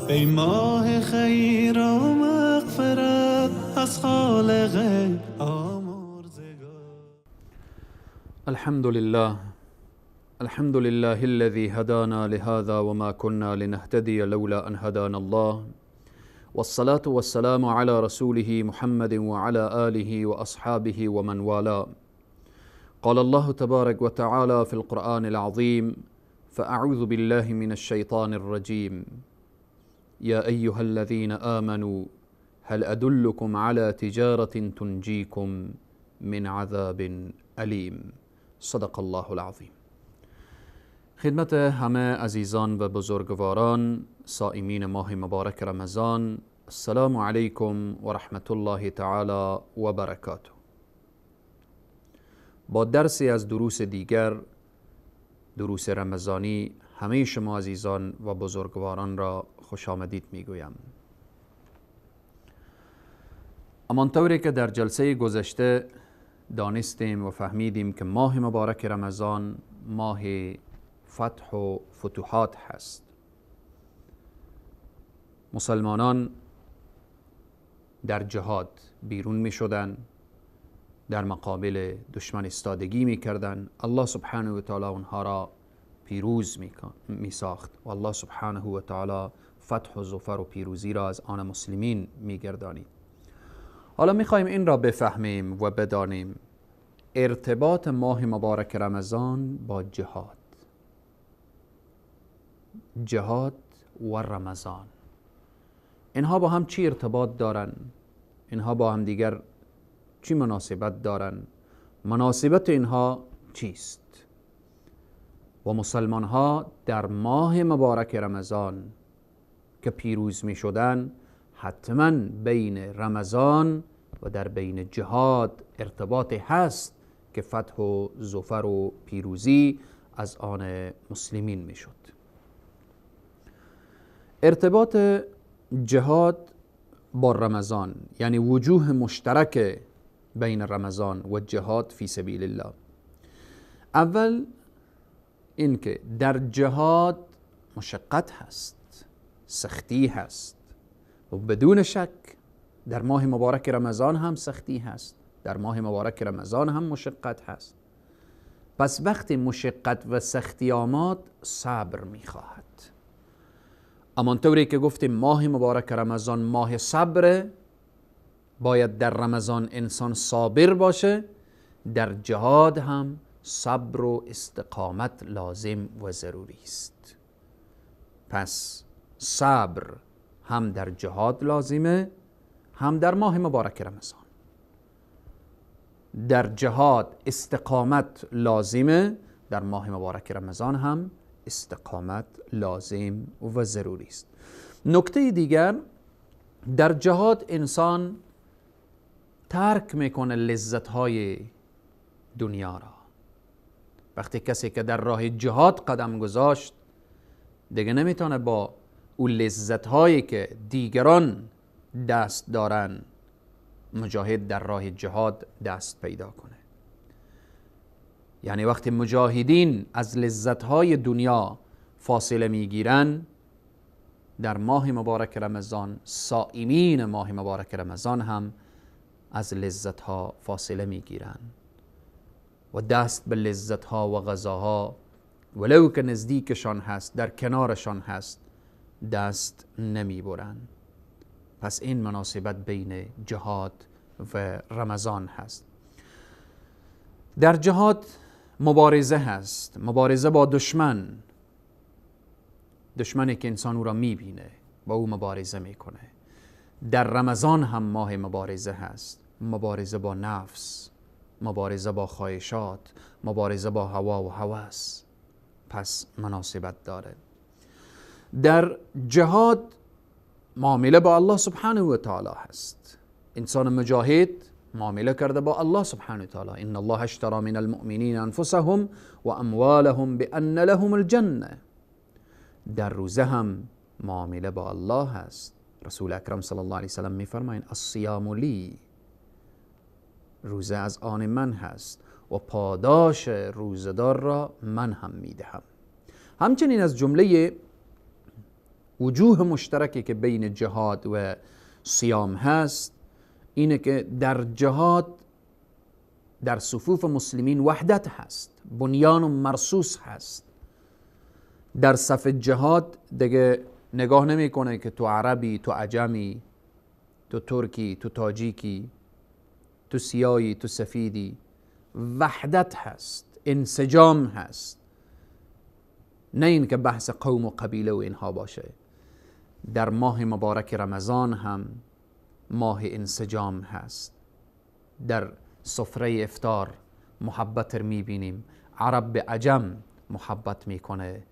ای ماه خیر و مغفرت از خالق آمرزگار. الحمد لله الذي هدانا لهذا وما كنا لنهتدي لولا أن هدانا الله، والصلاة والسلام على رسوله محمد وعلى آله وأصحابه ومن والاه. قال الله تبارك وتعالى في القرآن العظيم: فأعوذ بالله من الشيطان الرجيم. يا أيها الذين آمنوا هل أدلكم على تجارة تنجيكم من عذاب أليم. صدق الله العظیم. خدمت همه عزیزان و بزرگواران صائمین ماه مبارک رمضان، السلام علیکم و رحمت الله تعالی و برکاته. با درسی از دروس دیگر، دروس رمضانی، همه شما عزیزان و بزرگواران را خوش آمدید میگویم. همانطوری که در جلسه گذشته دانستیم و فهمیدیم که ماه مبارک رمضان ماه فتح و فتوحات هست. مسلمانان در جهاد بیرون می شدن، در مقابل دشمن استادگی می کردن. الله سبحانه و تعالی اونها را پیروز می ساخت و الله سبحانه و تعالی فتح و ظفر و پیروزی را از آن مسلمین می گردانید. حالا می خواهیم این را بفهمیم و بدانیم ارتباط ماه مبارک رمضان با جهاد و رمضان، اینها با هم چی ارتباط دارن؟ اینها با هم دیگر چی مناسبت دارن؟ مناسبت اینها چیست؟ و مسلمان ها در ماه مبارک رمضان که پیروز می شدن، حتما بین رمضان و در بین جهاد ارتباط هست که فتح و ظفر و پیروزی از آن مسلمین می شد. ارتباط جهاد با رمضان، یعنی وجوه مشترک بین رمضان و جهاد فی سبیل الله. اول اینکه در جهاد مشقت هست، سختی هست و بدون شک در ماه مبارک رمضان هم سختی هست، در ماه مبارک رمضان هم مشقت هست. پس وقتی مشقت و سختی آمد صبر میخواهد. همانطوری که گفتیم ماه مبارک رمضان ماه صبر، باید در رمضان انسان صابر باشه، در جهاد هم صبر و استقامت لازم و ضروری است. پس صبر هم در جهاد لازمه، هم در ماه مبارک رمضان. در جهاد استقامت لازمه، در ماه مبارک رمضان هم استقامت لازم و ضروری است. نکته دیگر، در جهاد انسان ترک میکنه لذت‌های دنیا را. وقتی کسی که در راه جهاد قدم گذاشت دیگه نمیتونه با اون لذت‌هایی که دیگران دست دارن مجاهد در راه جهاد دست پیدا کنه. یعنی وقتی مجاهدین از لذت‌های دنیا فاصله میگیرن، در ماه مبارک رمضان صائمین ماه مبارک رمضان هم از لذت‌ها فاصله میگیرن و دست به لذت‌ها و غذاها ولو که نزدیکشان هست، در کنارشان هست، دست نمیبرن. پس این مناسبت بین جهاد و رمضان هست. در جهاد مبارزه هست، مبارزه با دشمنی که انسان او را میبینه با او مبارزه میکنه. در رمضان هم ماه مبارزه هست، مبارزه با نفس، مبارزه با خواهشات، مبارزه با هوا و هوس. پس مناسبت داره. در جهاد معامله با الله سبحانه و تعالی هست. انسان مجاهد معامله کرده با الله سبحانه و تعالی. ان الله اشترى من المؤمنین انفسهم و اموالهم بان لهم الجنه. در روزه هم معامله با الله هست. رسول اکرم صلی الله علیه وسلم میفرمایند الصیام لی، روزه از آن من هست و پاداش روزدار را من هم میدهم. همچنین از جمله وجوه مشترکی که بین جهاد و صیام هست اینه که در جهاد در صفوف مسلمین وحدت هست، بنیان و مرصوص هست. در صف جهاد دیگه نگاه نمیکنه که تو عربی، تو عجمی، تو ترکی، تو تاجیکی، تو سیایی، تو سفیدی. وحدت هست، انسجام هست، نه این که بحث قوم و قبیله و اینها باشه. در ماه مبارک رمضان هم ماه انسجام هست. در سفره افطار محبت میبینیم، عرب به عجم محبت میکنه،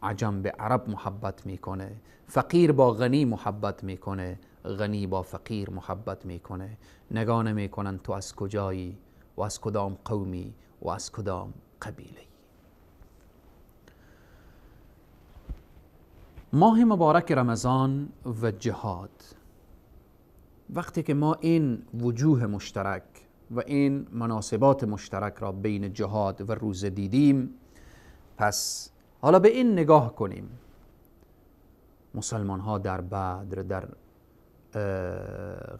عجم به عرب محبت میکنه، فقیر با غنی محبت میکنه، غنی با فقیر محبت میکنه. نگاه نمیکنن تو از کجایی و از کدام قومی و از کدام قبیله. ماه مبارک رمضان و جهاد، وقتی که ما این وجوه مشترک و این مناسبات مشترک را بین جهاد و روزه دیدیم، پس حالا به این نگاه کنیم. مسلمان ها در بدر، در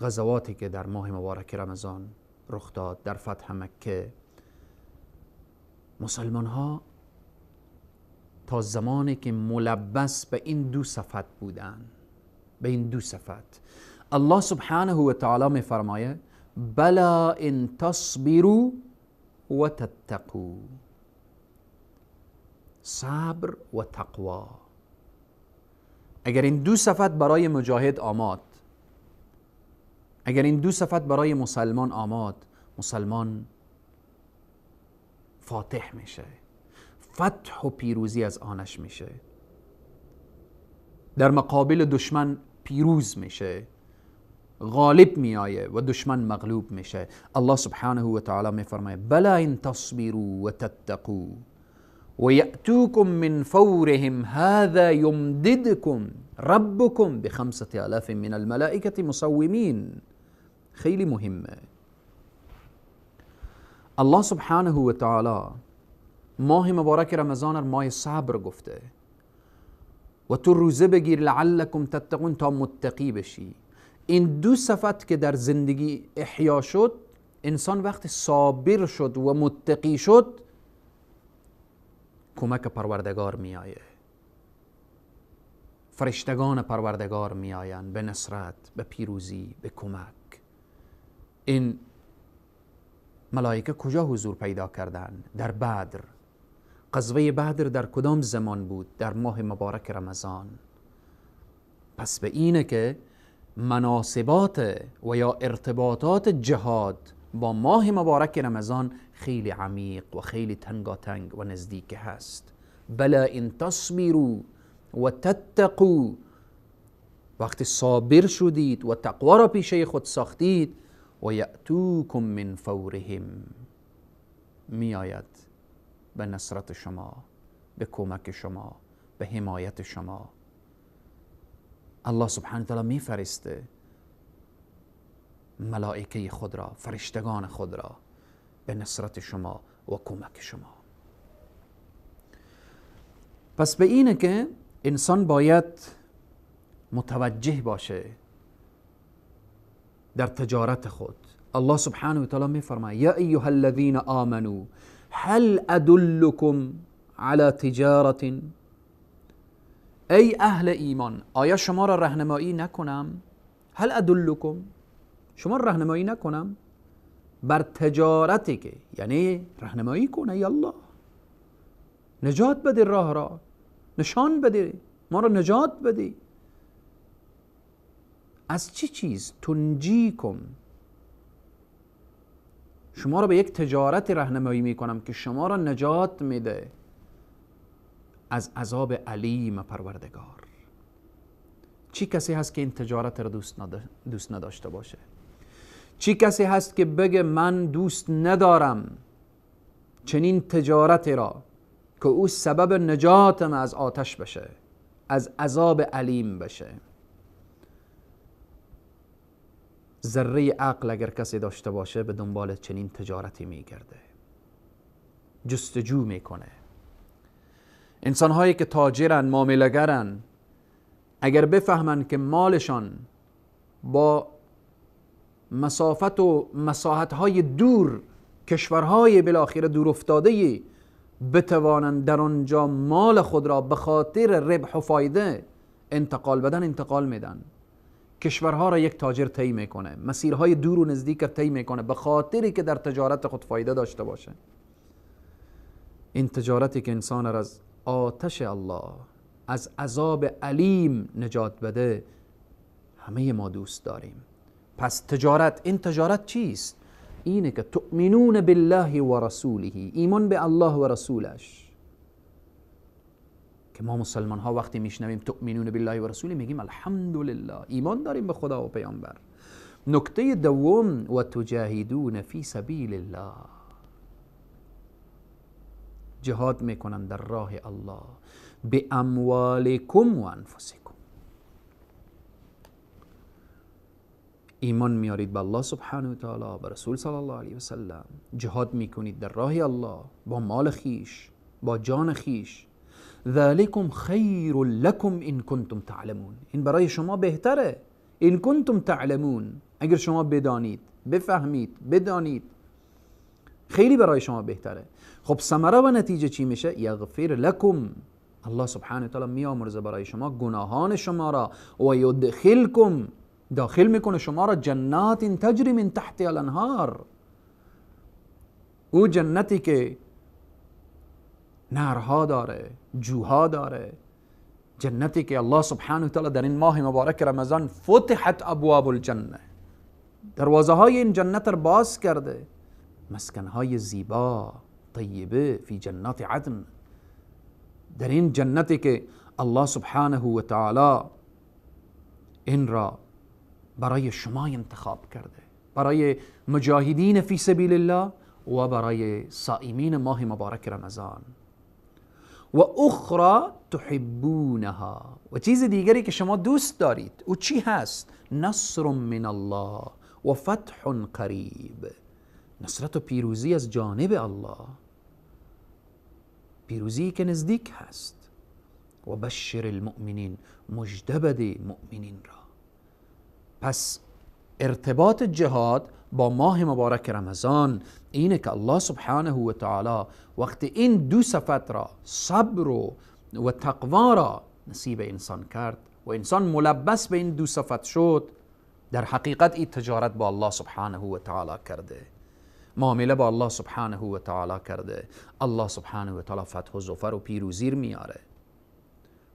غزواتی که در ماه مبارک رمضان رخ داد، در فتح مکه، مسلمان ها تا زمانی که ملبس به این دو صفت بودن، به این دو صفت، الله سبحانه و تعالی می فرمایه بلا ان تصبروا و تتقوا، صبر و تقوا. اگر این دو صفت برای مجاهد آماد، اگر این دو صفت برای مسلمان آماد، مسلمان فاتح میشه، فتح و پیروزی از آنش میشه، در مقابل دشمن پیروز میشه، غالب میآیه و دشمن مغلوب میشه. الله سبحانه و تعالی میفرماید بلا ان تصبروا و تتقوا و یأتوکم من فورهم هذا یمددکم ربکم ب5000 من الملائکة مسومین. خیلی مهمه. الله سبحانه و تعالی ماه مبارک رمضان ماه صبر گفته و تو روزه بگیر لعلکم تتقون تا متقی بشی. این دو صفت که در زندگی احیا شد، انسان وقت صابر شد و متقی شد، کمک پروردگار می آیه، فرشتگان پروردگار می آیند به نصرت، به پیروزی، به کمک. این ملائکه کجا حضور پیدا کردند؟ در بدر. غزوه بدر در کدام زمان بود؟ در ماه مبارک رمضان. پس به اینه که مناسبات و یا ارتباطات جهاد با ماه مبارک رمضان خیلی عمیق و خیلی تنگاتنگ و نزدیک هست. بلا ان تصبروا و تتقوا، وقتی صابر شدید و تقوا را پیشه خود ساختید، و یأتوکم من فورهم، می آید به نصرت شما، به کمک شما، به حمایت شما. الله سبحانه وتعالی می فرسته ملائکه خود را، فرشتگان خود را به نصرت شما و کمک شما. پس به اینه که انسان باید متوجه باشه در تجارت خود. الله سبحانه و تعالی می فرماید یا ایها الذین آمنوا هل ادلکم علی تجارت، ای اهل ایمان آیا شما را راهنمایی نکنم؟ هل ادلکم، شما را راهنمایی نکنم بر تجارتی که، یعنی راهنمایی کنه ای الله، نجات بده، راه را نشان بده، ما را نجات بده. از چی چیز؟ تنجیکم، شما را به یک تجارت راهنمایی میکنم که شما را نجات میده از عذاب علیم پروردگار. چی کسی هست که این تجارت را دوست نداشته باشه؟ چی کسی هست که بگه من دوست ندارم چنین تجارت را که او سبب نجاتم از آتش بشه، از عذاب علیم بشه؟ ذره عقل اگر کسی داشته باشه به دنبال چنین تجارتی میگرده، جستجو میکنه. انسانهایی که تاجرن، معامله‌گرن، اگر بفهمن که مالشان با مسافت و مساحت‌های دور، کشورهای بالاخره دور افتاده، بتوانند در آنجا مال خود را به خاطر ربح و فایده انتقال بدن، انتقال میدن. کشورها را یک تاجر طی میکنه، مسیرهای دور و نزدیک را طی میکنه به خاطری که در تجارت خود فایده داشته باشه. این تجارتی که انسان را از آتش الله، از عذاب علیم نجات بده، همه ما دوست داریم. پس تجارت، این تجارت چیست؟ اینه که تؤمنون بالله و رسوله، ایمان به الله و رسولش. که ما مسلمان ها وقتی میشنویم تؤمنون بالله و رسوله میگیم الحمدلله، ایمان داریم به خدا و پیامبر. نکته دوم و تجاهدون فی سبیل الله، جهاد میکنن در راه الله به اموالکم و انفسکم. ایمان میارید به الله سبحانه و تعالی، به رسول صلی الله علیه و سلم، جهاد میکنید در راه الله با مال خیش، با جان خیش. ذالکم خیر لکم ان کنتم تعلمون، این برای شما بهتره. ان کنتم تعلمون، اگر شما بدانید، بفهمید، بدانید، خیلی برای شما بهتره. خب ثمره و نتیجه چی میشه؟ یغفر لکم، الله سبحانه و تعالی میامرزه برای شما گناهان شما را، و یدخلکم، داخل میکنه شما را جنات تجری من تحت الانهار، او جنتی که نهرها داره، جوها داره، جنتی که الله سبحانه و تعالی در این ماه مبارک رمضان فتحت ابواب الجنه، دروازه های این جنت را باز کرده، مسکنهای زیبا طیبه فی جنات عدن، در این جنتی که الله سبحانه و تعالی این را برای شما انتخاب کرده، برای مجاهدین فی سبیل الله و برای صائمین ماه مبارک رمضان. و اخرى تحبونها، و چیز دیگری که شما دوست دارید، او چی هست؟ نصر من الله و فتح قریب، نصرت و پیروزی از جانب الله، پیروزی که نزدیک هست. و بشر المؤمنین، مژده بده مؤمنین را. پس ارتباط جهاد با ماه مبارک رمضان اینه که الله سبحانه و تعالی وقتی این دو صفت را، صبر و تقوا را نصیب انسان کرد و انسان ملبس به این دو صفت شد، در حقیقت این تجارت با الله سبحانه و تعالی کرده، معامله با الله سبحانه و تعالی کرده. الله سبحانه و تعالی فتح و ظفر و پیروزی میاره.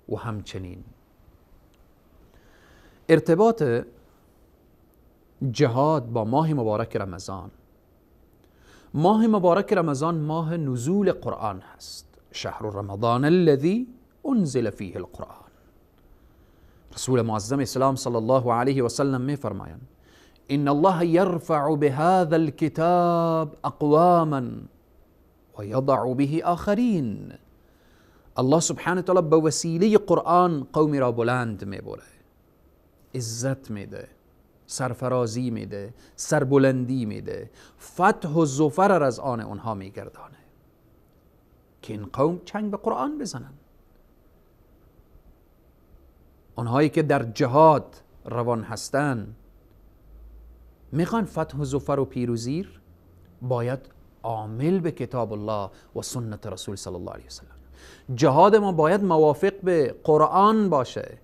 و همچنین ارتباط جهاد با ماه مبارک رمضان، ماه مبارک رمضان ماه نزول قرآن هست. شهر رمضان الذي انزل فیه القرآن. رسول معظم اسلام صلی الله علیه و سلم می فرمایند ان الله یرفع بهذا الكتاب اقواما و یضع به آخرین. الله سبحانه تعالی به وسیله قرآن قومی را بلند میبره، عزت میده، سرفرازی میده، سربلندی میده، فتح و ظفر از آن اونها میگردانه که این قوم چنگ به قرآن بزنن. اونهایی که در جهاد روان هستن میخوان فتح و ظفر و پیروزی، باید عامل به کتاب الله و سنت رسول صلی الله علیه وسلم. جهاد ما باید موافق به قرآن باشه.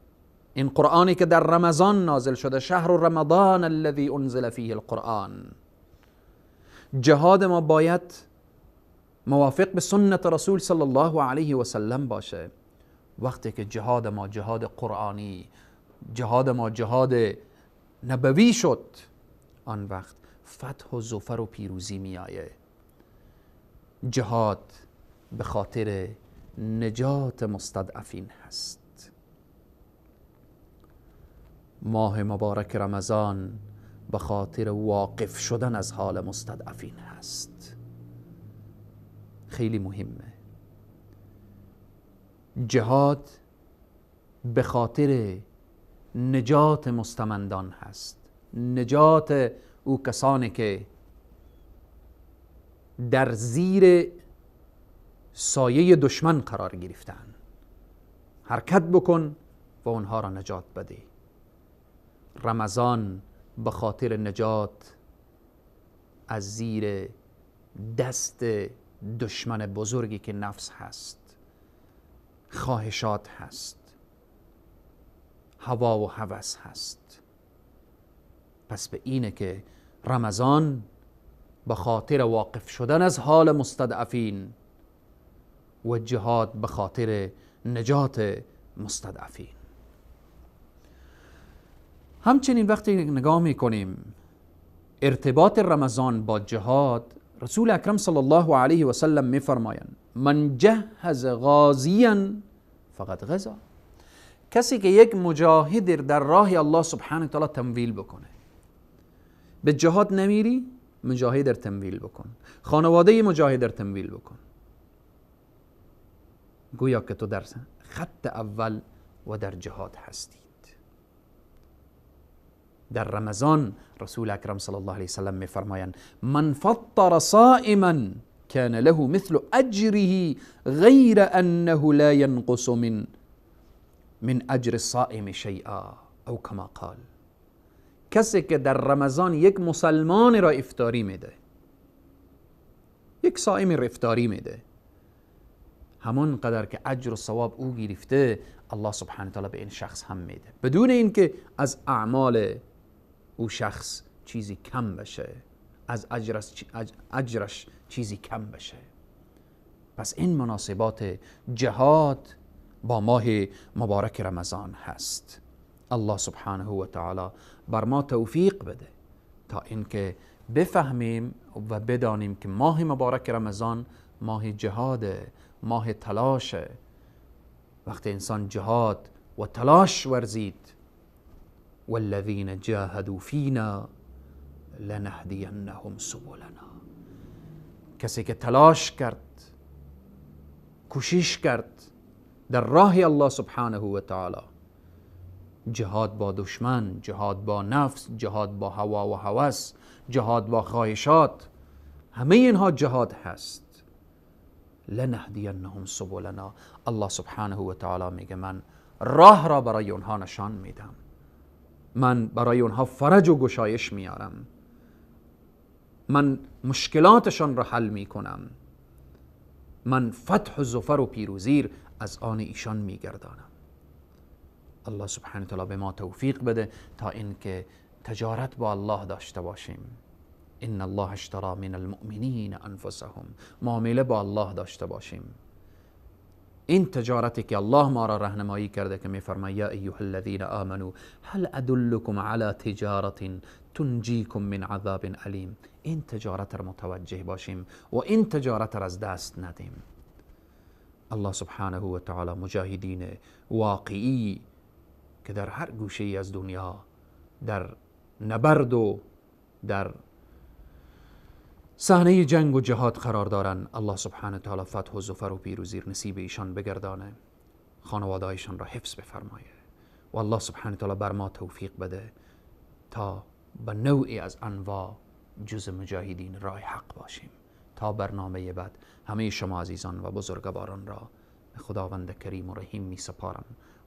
این قرآنی که در رمضان نازل شده، شهر رمضان الذي انزل فیه القرآن، جهاد ما باید موافق به سنت رسول صلی الله علیه و سلم باشه. وقتی که جهاد ما جهاد قرآنی، جهاد ما جهاد نبوی شد، آن وقت فتح و ظفر و پیروزی می آیه. جهاد به خاطر نجات مستضعفین هست. ماه مبارک رمضان به خاطر واقف شدن از حال مستضعفین هست. خیلی مهمه. جهاد به خاطر نجات مستمندان هست، نجات او کسانی که در زیر سایه دشمن قرار گرفتن. حرکت بکن و اونها را نجات بده. رمضان به خاطر نجات از زیر دست دشمن بزرگی که نفس هست، خواهشات هست، هوا و هوس هست. پس به اینه که رمضان به خاطر واقف شدن از حال مستضعفین و جهاد به خاطر نجات مستضعفین. همچنین وقتی نگاه میکنیم ارتباط رمضان با جهاد، رسول اکرم صلی الله علیه و سلم میفرمایند من جهز غازیا فقط غزا. کسی که یک مجاهد در راه الله سبحانه و تعالی تمویل بکنه، به جهاد نمیری، مجاهد در تمویل بکن، خانواده مجاهد در تمویل بکن، گویا که تو در خط اول و در جهاد هستید. در رمضان رسول اکرم صلی الله علیه وسلم میفرمایند من فطر صائما كان له مثل اجره غیر انه لا ينقص من اجر الصائم شیئا او کما قال. کسی که در رمضان یک مسلمان را افطاری میده، یک صائم را افطاری میده، همون قدر که اجر و ثواب او گرفته الله سبحانه تعالی به این شخص هم میده، بدون اینکه از اعمال او شخص چیزی کم بشه، از اجرش چیزی کم بشه. پس این مناسبات جهاد با ماه مبارک رمضان هست. الله سبحانه و تعالی بر ما توفیق بده تا اینکه بفهمیم و بدانیم که ماه مبارک رمضان ماه جهاده، ماه تلاشه. وقتی انسان جهاد و تلاش ورزید، والذین جاهدوا فینا لنهدینهم سبلنا، کسی که تلاش کرد، کوشش کرد در راه الله سبحانه و تعالی، جهاد با دشمن، جهاد با نفس، جهاد با هوا و هوس، جهاد با خواهشات، همه اینها جهاد هست. لنهدینهم سبلنا، الله سبحانه و تعالی میگه من راه را برای اونها نشان میدم، من برای اونها فرج و گشایش میارم، من مشکلاتشان را حل میکنم، من فتح و ظفر و پیروزی از آن ایشان میگردانم. الله سبحانه وتعالی به ما توفیق بده تا اینکه تجارت با الله داشته باشیم. ان الله اشترى من المؤمنین انفسهم، معامله با الله داشته باشیم. این تجارتی که الله ما را راهنمایی کرده که میفرماید یا ایها الذین آمنوا هل ادلکم علی تجارت تنجیکم من عذاب علیم، این تجارت را متوجه باشیم و این تجارت را از دست ندیم. الله سبحانه و تعالی مجاهدین واقعی که در هر گوشه ای از دنیا در نبرد و در صحنه جنگ و جهاد قرار دارن، الله سبحانه و تعالی فتح و ظفر و پیروزی نصیب ایشان بگردانه، خانواده ایشان را حفظ بفرمایه و الله سبحانه و تعالی بر ما توفیق بده تا به نوعی از انواع جز مجاهدین راه حق باشیم. تا برنامه بعد همه شما عزیزان و بزرگواران را به خداوند کریم و رحیم می سپارم.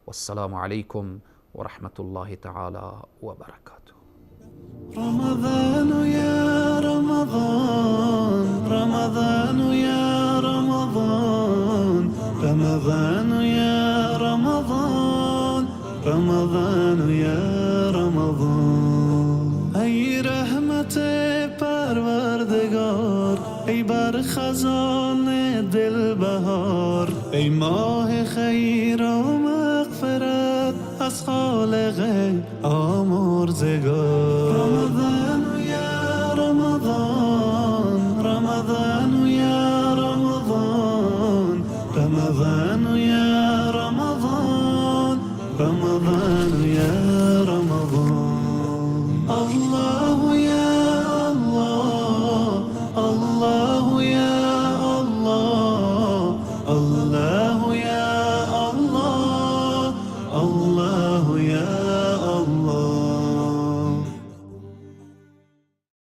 والسلام علیکم و رحمت الله تعالی و برکاته. رمضان يا رمضان، رمضان يا رمضان، رمضان يا رمضان، رمضان يا رمضان. ای رحمت پروردگار، ای بر خزان دل بهار، ای ماه خیر و مغفرت از خالق آمرزگار.